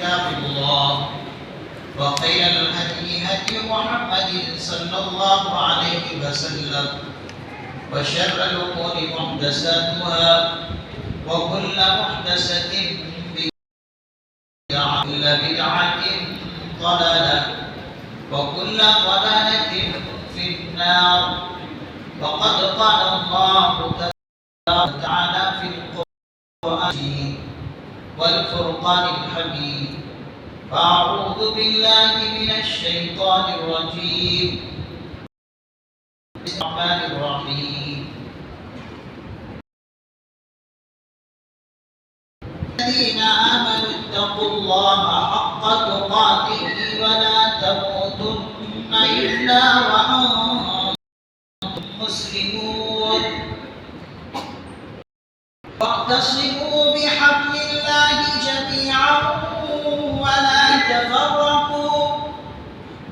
كتاب الله وخير الهدي هدي محمد صلى الله عليه وسلم وشر الأمور محدثاتها وكل محدثة بدعة وكل بدعة ضلالة وكل ضلالة في النار. وقد قال الله تعالى في القرآن والفرقان الحميد: فأعوذ بالله من الشيطان الرجيم بسم الله الرحمن الرحيم. الذين آمنوا اتقوا الله حق تقاته ولا تموتن إلا وأنتم مسلمون واعتصموا بحبل الله جميعا ولا تفرقوا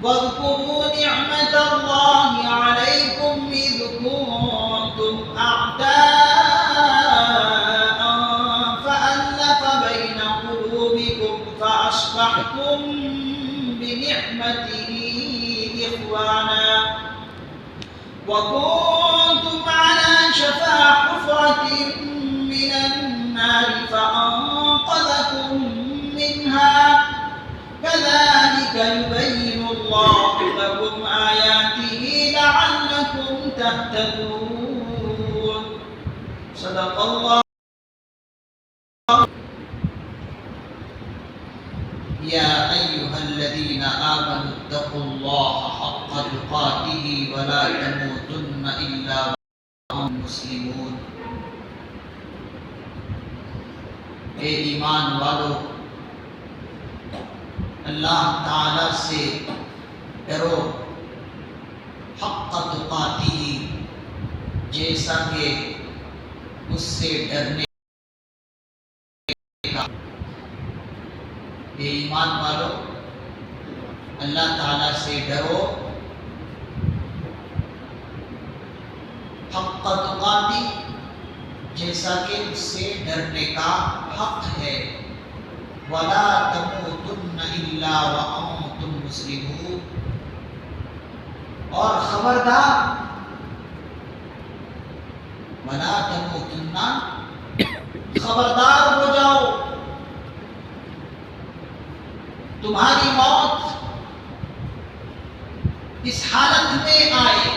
واذكروا نعمة الله عليكم إذ كنتم أعداء فألف بين قلوبكم فأصبحتم بنعمته إخوانا وكنتم على شفا حفرة من النار فأنقذكم منها كذلك يبين الله لكم آياته لعلكم تهتدون. صدق الله. يا أيها الذين آمنوا اتقوا الله حق تقاته ولا تموتن إلا وأنتم مسلمون. اے ایمان والو، اللہ تعالی سے ڈرو حق تقاتی، جیسا کہ اس سے ڈرنے کا. اے ایمان والو، اللہ تعالی سے ڈرو حق تقاتی، جیسا کہ اس سے ڈرنے کا حق ہے. وَلَا تَمُوتُنَّ إِلَّا وَأَنْتُمْ مُسْلِمُونَ، اور خبردار وَلَا تَمُوتُنَّ، خبردار ہو جاؤ، تمہاری موت اس حالت میں آئے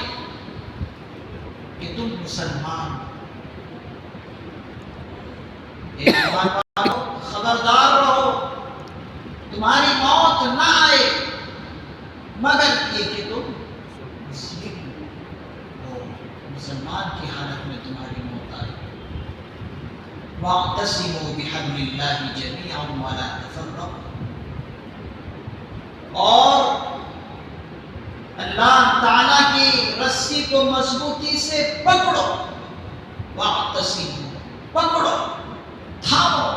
کہ تم مسلمان. خبردار رہو، تمہاری موت نہ آئے مگر یہ کہ تم مسلم ہو، مسلمان کی حالت میں تمہاری موت آئے. وَاعْتَصِمُوا بِحَبْلِ اللَّهِ جَمِيعًا وَلَا تَفَرَّقُوا، اور اللہ تعالیٰ کی رسی کو مضبوطی سے پکڑو. وَاعْتَصِمُوا، پکڑو، تھامو،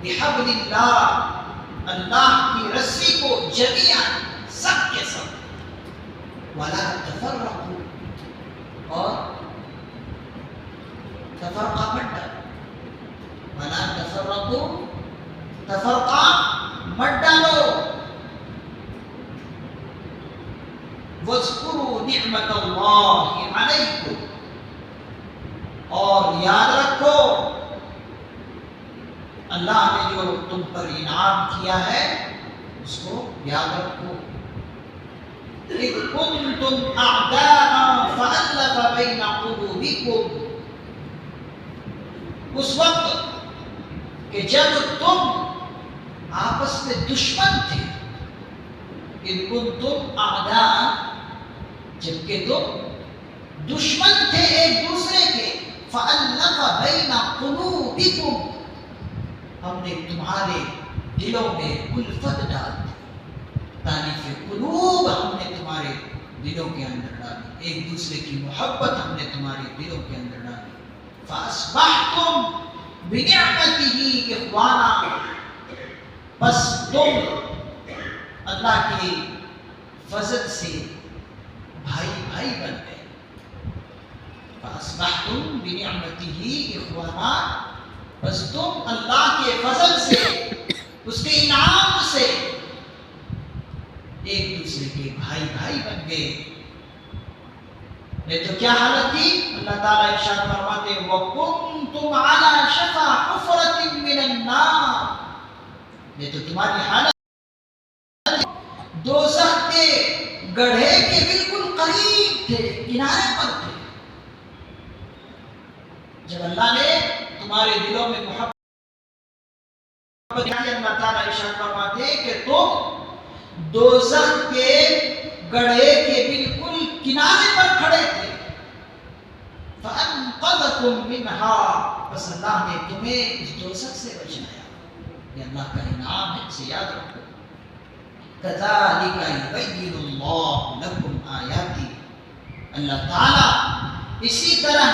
بحبل اللہ، اللہ کی رسی کو، جمیعاً، سب کے سب. ولا تفرقوا، اور تفرقہ مت ڈالو. ولا تفرقوا، تفرقہ مت ڈالو. واذکروا نعمت اللہ علیکم، اور یاد رکھو اللہ نے جو تم پر انعام کیا ہے اس کو یاد رکھو. اذ کنتم اعداء فألف بین قلوبکم، اس وقت کہ جب تم آپس میں دشمن تھے. اذ کنتم اعداء، جبکہ تم دشمن تھے ایک دوسرے کے. فألف بین قلوبکم، ہم نے تمہارے دلوں میں الفت ڈال دی. تالیف قلوب ہم نے تمہارے دلوں کے اندر ڈالی، ایک دوسرے کی محبت ہم نے تمہارے دلوں کے اندر ڈالی. فَأَصْبَحْتُمْ بِنِعْمَتِهِ إِخْوَانًا، بس تم اللہ کے فضل سے بھائی بھائی بن گئے. فَأَصْبَحْتُمْ بِنِعْمَتِهِ إِخْوَانًا، بس تم اللہ کے فضل سے، اس کے انعام سے نہیں بن گئے. نہیں تو کیا حالت تھی؟ اللہ تعالیٰ ارشاد فرماتے وَكُنْتُمْ عَلَى شَفَا حُفْرَةٍ مِّنَ النَّارِ. یہ تو تمہاری حالت دوزخ کے گڑھے کے بالکل قریب تھے، کنارے پر تھے. جب اللہ نے تمہارے دلوں میں محبت اللہ تعالیٰ ارشاد فرماتے کہ تم دوزخ کے گڑھے کے بالکل کنارے پر کھڑے تھے. فَأَنْقَذَكُمْ مِنْهَا، بس اللہ نے تمہیں اس دوزخ سے بچایا. یہ اللہ کا انعام ہے، اسے یاد رکھو. كَذَلِكَ يُبَيِّنُ اللَّهُ لَكُمْ آيَاتِهِ، اللہ تعالیٰ اسی طرح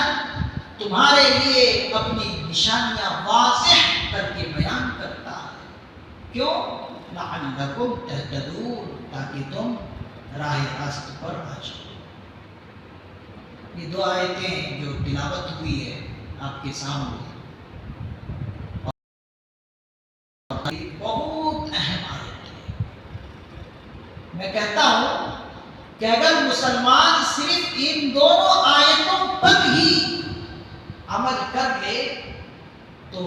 تمہارے لیے اپنی نشانیاں واضح کر کے بیان کرتا ہے. کیوں؟ لَعَلَّكُمْ تَهْتَدُونَ، تاکہ تم راہ راست پر آ جاؤ. یہ دو آیتیں جو تلاوت ہوئی ہے آپ کے سامنے، بہت اہم آیت ہے. میں کہتا ہوں کہ اگر مسلمان صرف ان دونوں آیتوں پر ہی عمل کر لے تو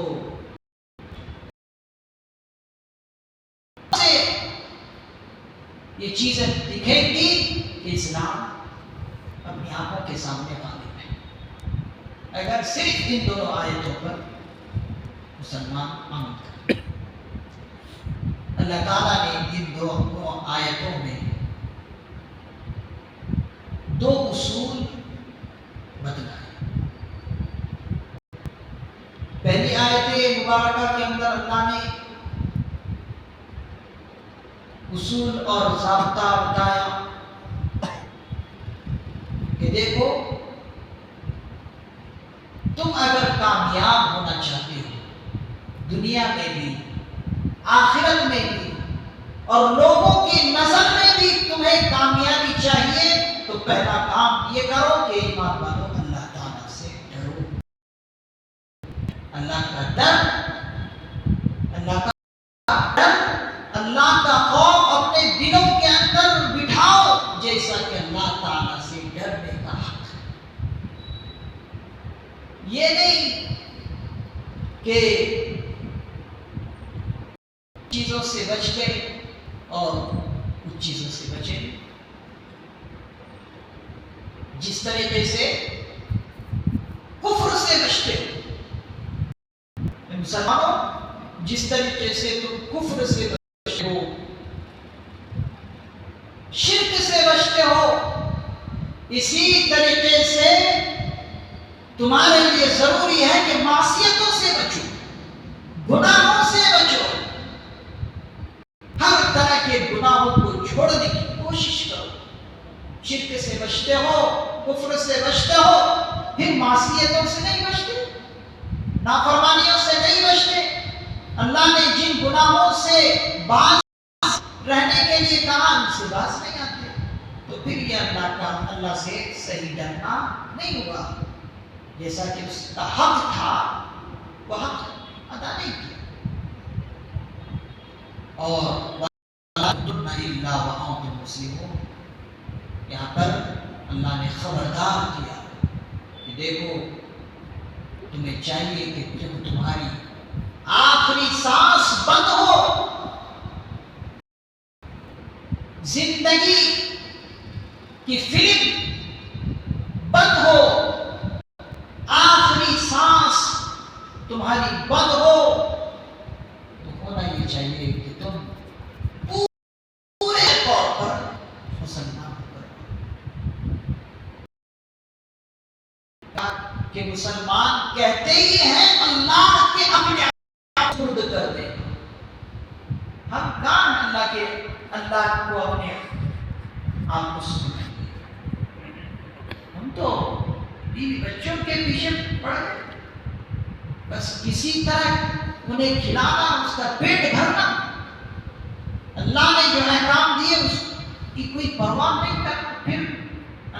یہ چیزیں دکھیں گی کہ اسلام اپنی آنکھوں کے سامنے غالب ہے. اگر صرف ان دونوں آیتوں پر مسلمان عمل کرے. اللہ تعالیٰ نے ان دونوں آیتوں میں دو اصول بتلائے. پہلی آیت مبارکہ کے اندر اللہ نے اصول اور ضابطہ بتایا کہ دیکھو تم اگر کامیاب ہونا چاہتے ہو دنیا میں بھی آخرت میں بھی اور لوگوں کی نظر میں بھی تمہیں کامیابی چاہیے تو پہلا کام یہ کرو کہ ایمان والو اللہ تعالیٰ سے ڈرو. اللہ کا ڈر، اللہ کا خوف اپنے دلوں کے اندر بٹھاؤ جیسا کہ اللہ تعالیٰ سے ڈرنے کا حق ہے. یہ نہیں کہ چیزوں سے بچ گئے اور کچھ چیزوں سے بچے. جس طریقے سے کفر سے بچتے ہو مسلمانوں، جس طریقے سے تم کفر سے بچتے ہو، شرک سے بچتے ہو، اسی طریقے سے تمہارے لیے ضروری ہے کہ معصیتوں سے بچو، گناہوں سے بچو. ہر طرح کے گناہوں کو چھوڑنے کی کوشش کرو. شرک سے بچتے ہو، کفر سے بچتے ہو، پھر معصیتوں سے نہیں بچتے، نافرمانیوں سے نہیں بچتے. اللہ نے جن گناہوں سے باز رہنے کے لیے کہا ان سے باز نہیں آتے تو پھر یہ اللہ سے صحیح ڈرنا نہیں ہوا. جیسا کہ اس کا حق تھا وہ حق ادا نہیں کیا. اور یہاں پر اللہ نے خبردار کیا کہ دیکھو تمہیں چاہیے کہ جب تمہاری آخری سانس بند ہو، زندگی کی فلم بند ہو، آخری سانس تمہاری بند ہو تو ہونا یہ چاہیے کہ تم پورے طور پر مسلمان کہ مسلمان کہتے ہی ہیں اللہ کے اپنے آپ خود کر دیں. ہم کہاں اللہ کو اپنے آپ کو سنیں گے. ہم تو بیوی بچوں کے پیچھے پڑ گئے، بس کسی طرح انہیں کھلانا، اس کا پیٹ بھرنا. اللہ نے جو احکام دیے اس کی کوئی پرواہ نہیں کرنا. پھر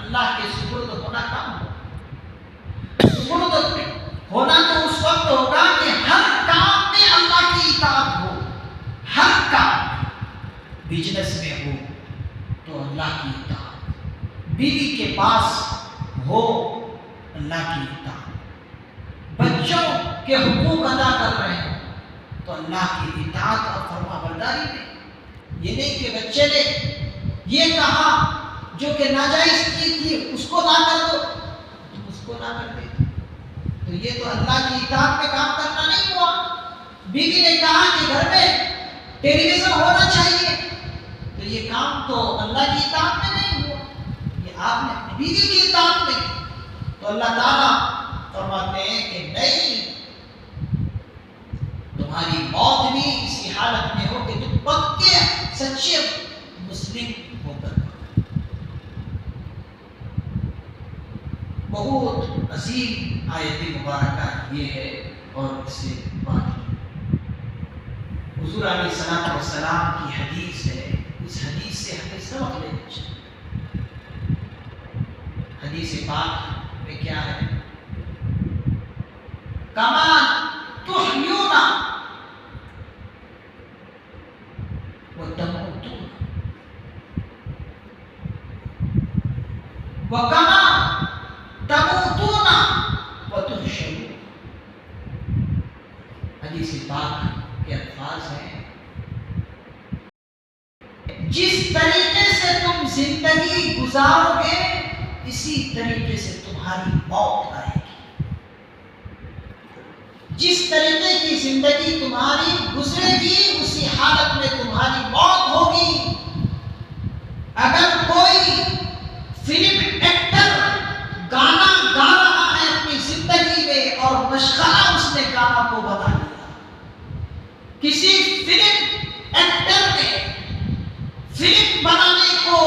اللہ کے سپرد ہونا کام ہو. سپرد ہونا تو اس وقت ہوگا کہ ہر کام میں اللہ کی اطاعت ہو. ہر کام بزنس میں ہو تو اللہ کی اطاعت، بیوی کے پاس ہو اللہ کی اطاعت، بچوں کے حقوق ادا کر رہے ہیں تو اللہ کی اطاعت اور فرما برداری میں. یہ نہیں کہ بچے نے یہ کہا جو کہ ناجائز چیز تھی اس کو نہ کر دو، تم اس کو نہ کر دے، تو یہ تو اللہ کی اطاعت میں کام کرنا نہیں ہوا. بیوی نے کہا کہ گھر میں ٹیلی ویژن ہونا چاہیے، تو یہ کام تو اللہ کی اطاعت میں نہیں ہوا، یہ آپ نے اپنی بیوی کی اطاعت میں کی. تو اللہ تعالیٰ فرماتے ہیں کہ نہیں، تمہاری موت بھی اسی حالت میں ہو کہ تم پکے سچے مسلم ہو کر. بہت عظیم آیت مبارکہ یہ ہے. اور اس سے بات حضور علیہ الصلوۃ والسلام کی حدیث ہے، اس حدیث سے ہمیں سبق لینا چاہیے. حدیث پاک میں کیا ہے؟ کما تحیون وتموتون وکما تموتون وتحشرون. حدیث پاک کے الفاظ ہیں جس طریقے سے تم زندگی گزارو گے اسی طریقے سے تمہاری موت آئے گی. جس طریقے کی زندگی تمہاری گزرے گی اسی حالت میں تمہاری موت ہوگی. اگر کوئی فلم ایکٹر گانا گا رہا ہے اپنی زندگی میں اور مشغلہ اس نے گانا کو بنا لیا، کسی فلم ایکٹر نے فلم بنانے کو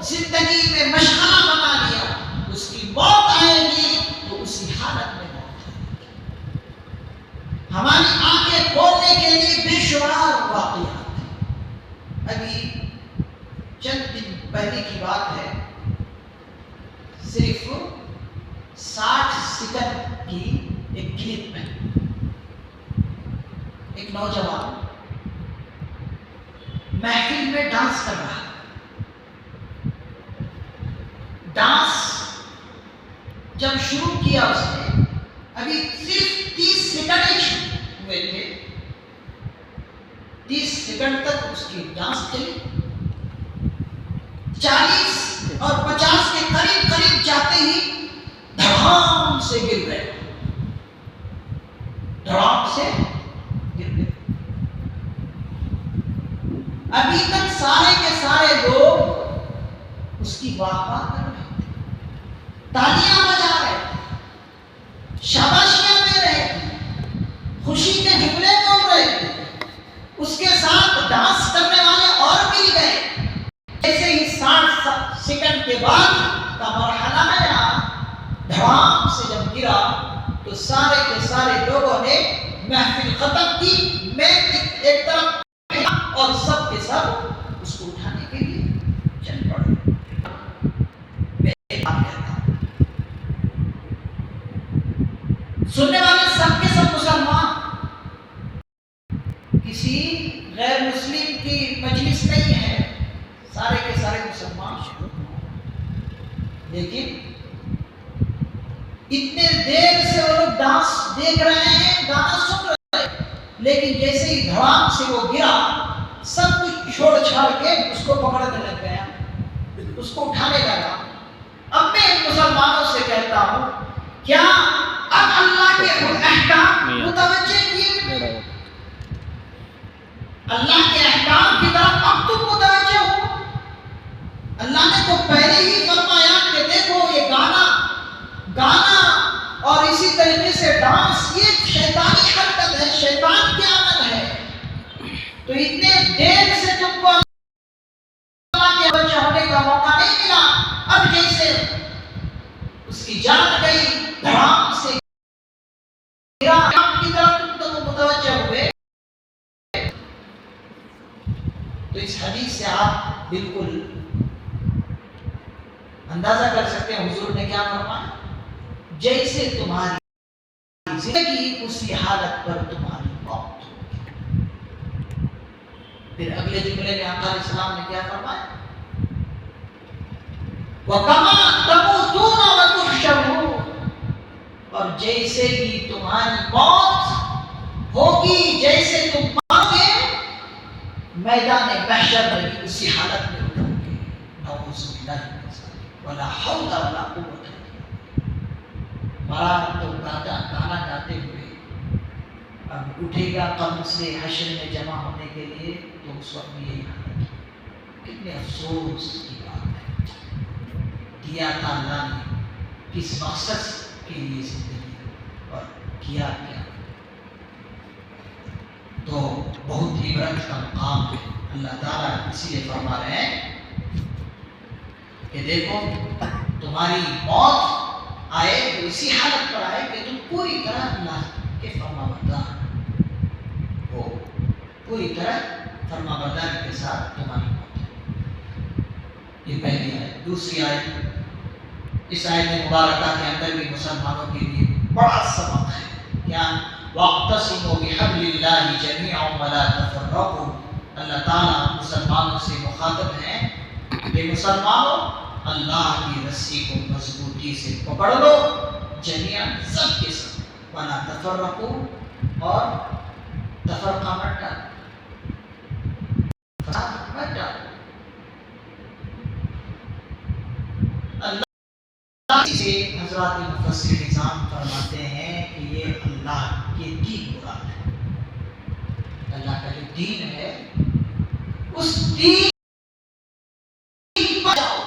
زندگی میں مشغلہ بنا لیا، اس کی موت آئے گی تو اسی حالت میں موت آئے گی. ہماری آنکھیں کھولنے کے لیے بے شمار واقعات ہیں. ابھی چند دن پہلے کی بات ہے، صرف 60 سیکنڈ کی ایک کلپ میں ایک نوجوان محفل میں ڈانس کر رہا ہے. ڈانس جب شروع کیا اس نے، ابھی صرف 30 سیکنڈ ہی ہوئے تھے، 30 سیکنڈ تک اس کی ڈانس چلی. 40 اور 50 کے قریب قریب جاتے ہی دھڑام سے گر گئے، دھڑام سے گر گئے. ابھی تک سارے کے سارے لوگ اس کی واہ واہ کر رہے تھے، تالیاں بجا رہے تھے، شاباشیاں دے رہے تھے، خوشی کے جملے بول رہے تھے. اس کے ساتھ ڈانس کرنے والے اور مل گئے. جیسے ہی 60 سیکنڈ کے بعد کا مرحلہ آیا، دھڑام سے جب گرا تو سارے کے سارے لوگوں نے محفل ختم کی. میں ایک طرف اور سب کے سب اس کو اٹھانے کے لیے چل پڑے. میں آپ کہتا ہوں سننے والے سب کے سب مسلمان، کسی غیر مسلم کی مجلس نہیں ہے، سارے کے سارے مسلمان. لیکن اتنے دیر سے وہ لوگ ڈانس دیکھ رہے ہیں، گانا سن رہے ہیں، لیکن جیسے ہی دھڑام سے وہ گرا سب کچھ چھوڑ چھاڑ کے اس کو پکڑنے لگ گیا، اس کو اٹھانے لگا. اب میں ان مسلمانوں سے کہتا ہوں کیا اب اللہ کے احکام متوجہ کیے؟ اللہ کے احکام کی طرف اب تم متوجہ ہو؟ اللہ نے تو پہلے ہی فرمایا کہ دیکھو یہ گانا اور اسی طریقے سے ڈانس یہ شیطانی حرکت ہے، شیطان کے عمل ہے. تو اتنے دیر سے تم کو اللہ کے بچے ہونے کا موقع نہیں ملا. اب جیسے اس کی جان گئی، دھڑام سے گرا کی طرف تم متوجہ ہوئے. تو اس حدیث سے آپ بالکل اندازہ کر سکتے ہیں حضور نے کیا فرمایا، جیسے تمہاری زندگی اسی حالت پر تمہاری موت. پھر اگلے جملے میں آقا علیہ السلام نے کیا فرمایا، وَكَمَا تَمُوتُونَ وَتُحْشَرُونَ، اور جیسے ہی تمہاری موت ہوگی، جیسے تم مرو گے میدان محشر میں بھی اسی حالت میں اٹھو گے. نعوذ باللہ من ذالک ولا حول ولا قوت. مرا تو گانا گاتے ہوئے اب اٹھے گا قبر سے حشر میں جمع ہونے کے لیے، تو اس وقت بھی یہی حالت. کتنے افسوس کی بات ہے. دیا تھا اللہ نے کس مقصد کے لیے زندگی، اور کیا کیا. تو بہت عبرت کا مقام ہے. اللہ تعالیٰ اسی لیے فرما رہے ہیں کہ دیکھو تمہاری موت آئے تو اسی حالت پر آئے کہ تم پوری طرح اللہ کے فرما بردار ہو، پوری طرح فرما برداری کے ساتھ تمہاری موت ہے. یہ پہلی آیت. دوسری آیت، اس آیت مبارکہ کے اندر بھی مسلمانوں کے لیے بڑا سبق ہے. کیا؟ وَاعْتَصِمُوا بِحَبْلِ اللَّهِ جَمِيعًا وَلَا تَفَرَّقُوا. اللہ تعالیٰ مسلمانوں سے مخاطب ہیں کہ مسلمانوں اللہ کی رسی کو مضبوطی سے پکڑ لو، جميعاً سب کے سب. وَلَا تَفَرَّقُوا، اور تفرقہ مت ڈالو، فساد مت ڈالو. اللہ سے حضرات مفسر نظام فرماتے ہیں کہ یہ اللہ کے دین مراد ہے. اللہ کا جو دین ہے اس دین پر جاؤ.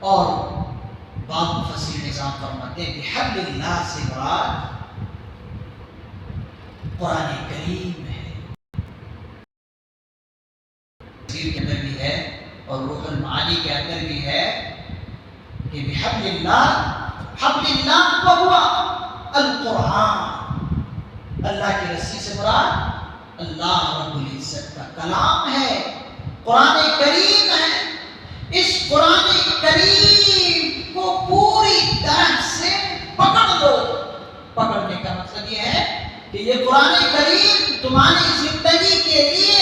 اور بعض مفسر نظام فرماتے ہیں کہ بحبل اللہ سے مراد قرآن کریم ہے. تفسیر کے اندر بھی ہے اور روح المعانی کے اندر بھی ہے کہ بحبل اللہ، حبل اللہ وہو القرآن. اللہ کی رسی سے مراد اللہ رب العزت کا کلام ہے، قرآن کریم ہے. اس قرآن کریم کو پوری طرح سے پکڑ لو. پکڑنے کا مطلب یہ ہے کہ یہ قرآن کریم تمہاری زندگی کے لیے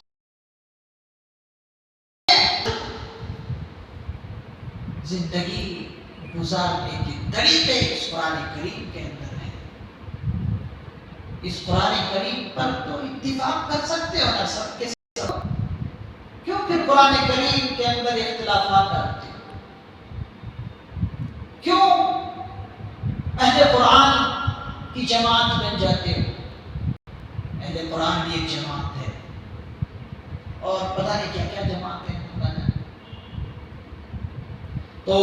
زندگی گزارنے کے طریقے اس قرآن کریم کے اندر ہے. اس قرآن کریم پر تو اتفاق کر سکتے ہو نا سب کے سب، کیوں پھر قرآن کریم کے اندر اختلافات آتے ہیں؟ کیوں اہل قرآن کی جماعت بن جاتے ہو؟ اہل قرآن بھی ایک جماعت ہے، اور پتہ نہیں کیا کیا جماعت ہے. تو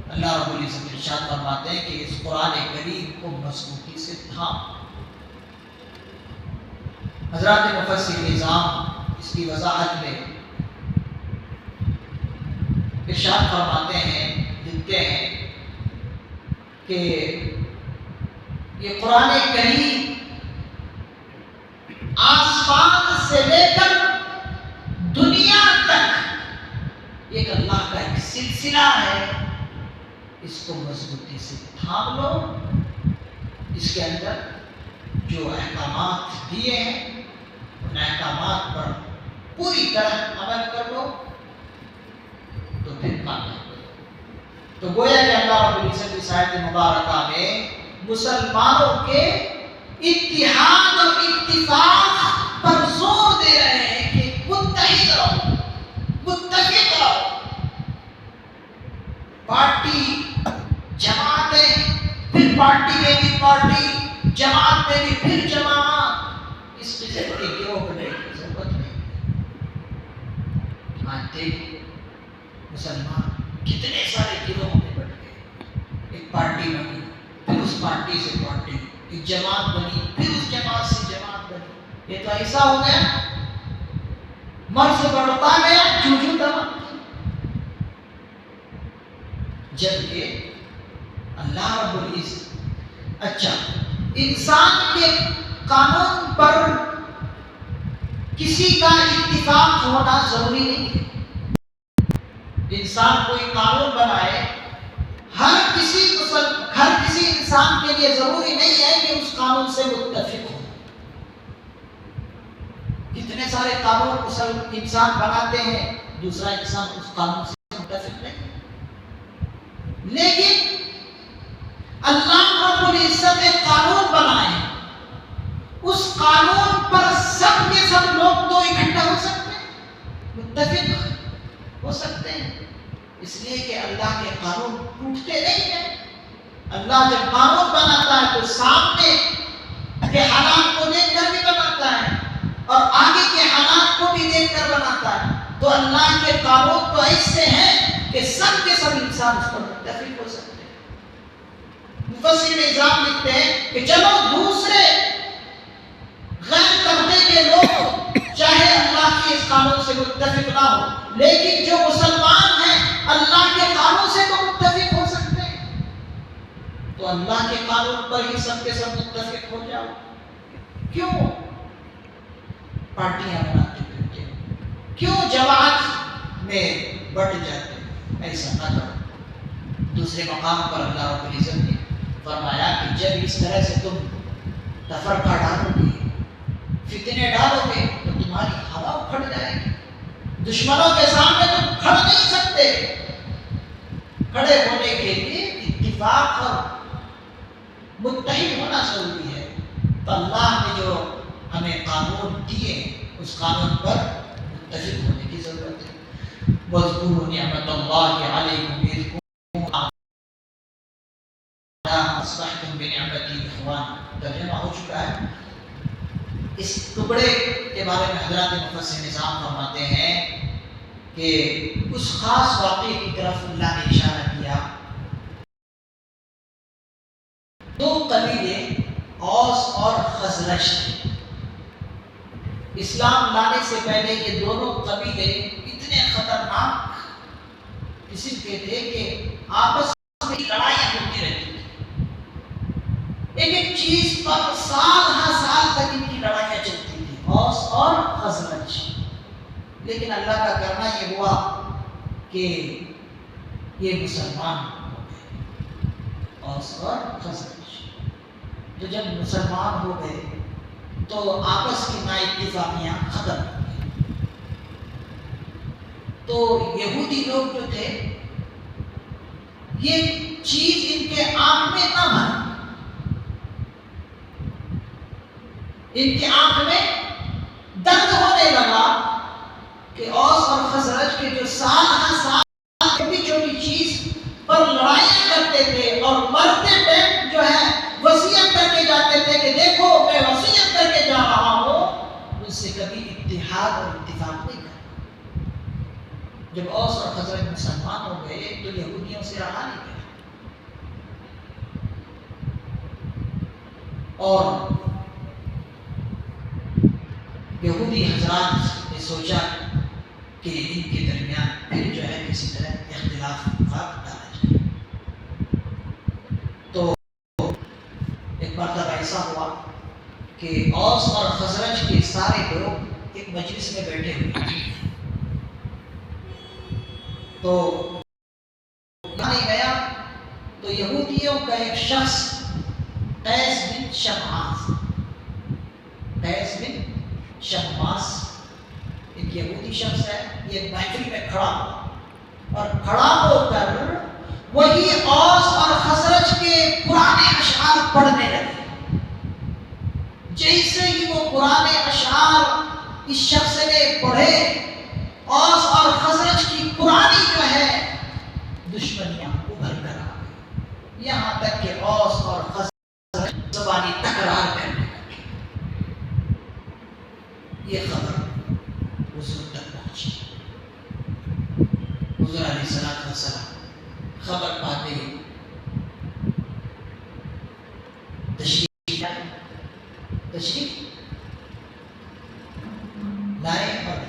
اللہ رب العزت ارشاد فرماتے ہیں کہ اس قرآن کریم کو مضبوطی سے تھام. حضرات مفسر نظام اس کی وضاحت میں ارشاد فرماتے ہیں، لکھتے ہیں کہ یہ قرآن کریم آسمان سے لے کر دنیا تک ایک اللہ کا ایک سلسلہ ہے. اس کو مضبوطی سے تھام لو. اس کے اندر جو احکامات دیے ہیں ان احکامات پر پوری طرح عمل کر لو تو پھر کامیاب ہو. تو گویا کہ اللہ رب العزت اس آیت مبارکہ میں مسلمانوں کے اتحاد اور اتفاق پر زور دے رہے ہیں کہ متحد رہو، متفق رہو. پارٹی جماعتیں، پھر پارٹی میں بھی پارٹی، جماعت میں بھی پھر جماعت، اس قسم کے گروہ بننے کی ضرورت نہیں. آج دیکھیں مسلمان کتنے سارے گروہوں میں بٹ گئے. ایک پارٹی بنی، پھر اس پارٹی سے پارٹی، ایک جماعت بنی، پھر اس جماعت سے جماعت بنی. یہ تو ایسا ہو گیا مرض بڑھتا گیا جھوجھو دوا. جبکہ اللہ رب العزت، اچھا انسان کے قانون پر کسی کا اتفاق ہونا ضروری نہیں ہے. انسان کوئی قانون بنائے، ہر کسی انسان کے لیے ضروری نہیں ہے کہ اس قانون سے متفق ہو. کتنے سارے قانون انسان بناتے ہیں، دوسرا انسان اس قانون سے متفق نہیں. لیکن اللہ رب العزت نے قانون بنائے، اس قانون پر سب کے سب لوگ تو اکٹھا ہو سکتے ہیں، متفق ہو سکتے ہیں، اس لیے کہ اللہ کے قانون ٹوٹتے نہیں ہیں. اللہ جب قانون بناتا ہے تو سامنے کے حالات کو دیکھ کر بھی بناتا ہے اور آگے کے حالات کو بھی دیکھ کر بناتا ہے. تو اللہ کے قانون تو ایسے ہیں کہ سب کے سب انسان اس پر متفق ہو سکتے ہیں. مفسر نظام لکھتے ہیں کہ چلو دوسرے غیر طبقے کے لوگ چاہے اللہ کے اس قانون سے متفق نہ ہو، لیکن جو مسلمان ہیں اللہ کے قانون سے تو متفق ہو سکتے ہیں. تو اللہ کے قانون پر ہی سب کے سب متفق ہو جاؤ. کیوں پارٹیاں بناتے پھرتے، کیوں جماعت میں بٹ جاتے؟ ایسا نہ کرو. دوسرے مقام پر اللہ رب العزت نے فرمایا کہ جب اس طرح سے تم تفرقہ ڈالو گے، فتنے ڈالو گے، تو تمہاری ہوا اکھڑ جائے گی. دشمنوں کے سامنے تم کھڑ نہیں سکتے. کھڑے ہونے کے لیے اتفاق اور متحد ہونا ضروری ہے. تو اللہ نے جو ہمیں قانون دیے اس قانون پر متفق ہونے کی ضرورت ہے. وَاذْكُرُوا نِعْمَةَ اللَّهِ عَلَيْكُمْ إِذْ كُنتُمْ أَصْبَحْتُمْ بِنِعْمَتِهِ إِخْوَانًا. ترجمہ ہو چکا ہے. اس ٹکڑے کے بارے میں حضرات مفسر نظام فرماتے ہیں کہ اس خاص واقعے کی طرف اللہ نے اشارہ کیا. دو قبیلے اوس اور خزرج تھے. اسلام لانے سے پہلے یہ دونوں قبیلے اتنے خطرناک قسم کے تھے کہ آپس میں لڑائیاں ہوتی رہتی تھی. ایک ایک چیز پر سال ہر سال تک ان کی لڑائیاں چلتی تھی، اوس اور خزرج. لیکن اللہ کا کرنا یہ ہوا کہ یہ مسلمان ہو گئے، اوس اور خزرج. تو جب مسلمان ہو گئے تو آپس کی نا اتفاقیاں ختم ہو گئی. تو یہودی لوگ جو تھے یہ چیز ان کے آنکھ میں نہ بھر، ان کی آنکھ میں درد ہونے لگا کہ اوس اور خزرج کے جو سال ہر سال چھوٹی چھوٹی چیز پر لڑائیاں کرتے تھے اور مرتے ٹائم جو ہے وصیت کر کے جاتے تھے کہ دیکھو میں وصیت کر کے جا رہا ہوں، ان سے کبھی اتحاد اور اتفاق نہیں کرتا. جب اوس اور خزرج مسلمان ہو گئے تو یہودیوں سے رہا نہیں گیا اور یہودی حضرات نے سوچا کہ ان کے درمیان پھر جو ہے کسی طرح اختلاف ڈالا جائے. تو ایک مرتبہ ایسا ہوا کہ اوس اور خزرج کے سارے لوگ ایک مجلس میں بیٹھے ہوئے تھے. تو نہیں گیا تو یہودیوں کا ایک شخص قیس بن شمعاس، قیس بن شمعاس ایک یہودی شخص ہے. یہ محفل میں کھڑا ہوا اور کھڑا ہو کر وہی اوس اور خزرج کے پرانے اشعار پڑھنے لگے. جیسے ہی وہ پرانے اشعار اس شخص نے پڑھے، اوس اور خزرج کی پرانی جو ہے دشمنیاں ابھر کر آ گئی. یہاں تک کہ اوس اور خزرج زبانی تکرار کرنے لگے. یہ خبر حضور تک پہنچی. حضور علیہ الصلوۃ والسلام خبر پاتے ہی تشریف لائے اور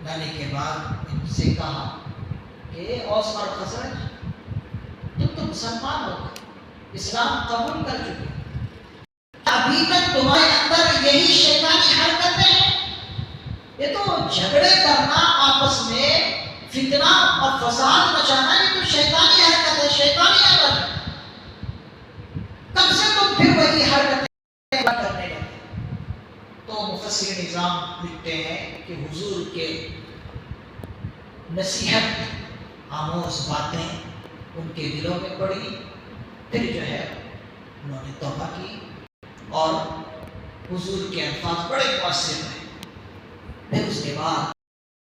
لانے کے بعد ان سے کہا کہ اوس اور خزرج تم تو مسلمان ہو گئے، اسلام قبول کر چکے، ابھی تک تمہارے اندر یہی شیطانی حرکتیں ہیں. یہ تو جھگڑے کرنا، آپس میں فتنہ اور فساد مچانا، یہ تو شیطانی حرکت ہے، شیطانی عمل ہے. کب سے تم پھر وہی حرکتیں کرنے لگے؟ تو مفسر نظام لکھتے ہیں کہ حضور کے نصیحت آموز باتیں ان کے دلوں میں پڑی، پھر جو ہے انہوں نے توبہ کی اور حضور کے الفاظ بڑے مؤثر ہوئے۔ پھر اس کے بعد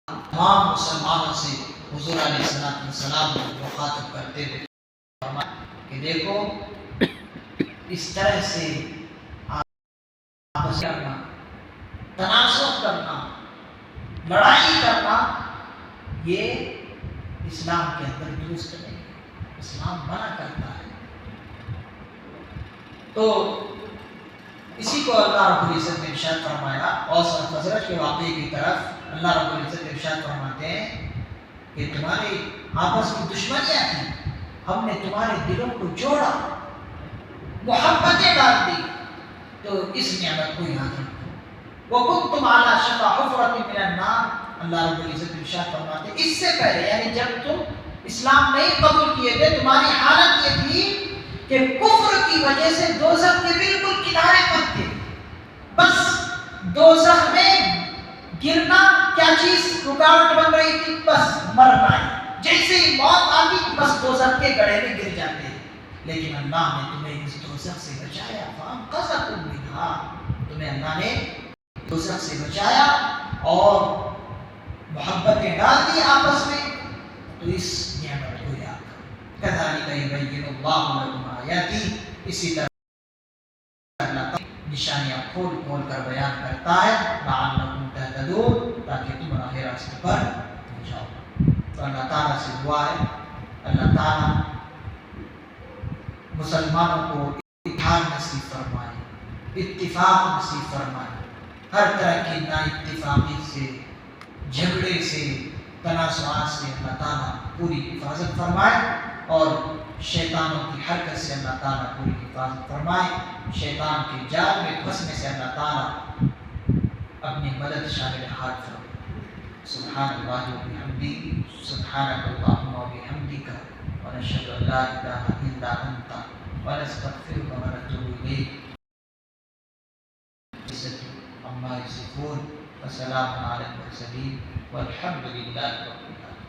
تمام مسلمانوں سے حضور علیہ السلام کو مخاطب کرتے ہوئے فرمایا کہ دیکھو اس طرح سے آپس کرنا، تنازع کرنا، لڑائی کرنا، یہ اسلام کے اندر درست نہیں ہے، اسلام منع کرتا ہے۔ تو اسی کو اللہ رب العزت نے ارشاد فرمایا، اوس اور خزرج کے واقعے کی طرف اللہ رب العزت ارشاد فرماتے ہیں کہ تمہاری آپس کی دشمنیاں تھیں، ہم نے تمہارے دلوں کو جوڑا، محبتیں ڈال دی، تو اس نعمت کو یاد رکھو۔ وَكُنْتُمْ عَلَى شَفَا حُفْرَةٍ مِّنَ النَّارِ، اللہ رب العزت ارشاد فرماتے ہیں اس سے پہلے، یعنی جب تم اسلام نہیں قبول کیے تھے، تمہاری حالت یہ تھی کہ کفر کی وجہ سے دوزخ کے بالکل کنارے پر تھے، بس دوزخ میں گرنا کیا چیز رکاوٹ بن رہی تھی، بس مرنا ہے، جیسے ہی موت آتی بس دوزخ کے گڑھے میں گر جاتے ہیں۔ لیکن اللہ نے تمہیں اس دوزخ سے بچایا، فَأَنْقَذَكُم مِّنْهَا، تمہیں اللہ نے دوزخ سے بچایا اور محبتیں ڈال دی آپس میں، تو اس نعمت کو یاد کرو۔ كَذَلِكَ يُبَيِّنُ اللَّهُ لَكُمْ آيَاتِهِ، اسی طرح اللہ تعالیٰ نشانیاں کھول کھول کر بیان کرتا ہے، لَعَلَّكُمْ تَهْتَدُونَ، تاکہ تم راہ راست پر جاؤ۔ تو اللہ تعالیٰ سے دعا ہے اللہ تعالیٰ مسلمانوں کو اتحاد نصیب فرمائے، اتفاق نصیب فرمائے، ہر طرح کی نا اتفاقی سے، جھگڑے سے، تنازعات سے اللہ تعالیٰ پوری حفاظت فرمائے، اور شیطانوں کی حرکت سے اللہ تعالیٰ پوری حفاظت فرمائے، شیطان کے جال میں پھنسنے سے اللہ تعالیٰ اپنی مدد شامل حال فرمائے۔ سبحان اللہ و بحمدہ، سبحانک اللہم و بحمدک، ونشہد ان لا الہ الا انت، ونستغفرک ونتوب الیک۔ عما یصفون، وسلام علی المرسلین، والحمد للہ رب العالمین۔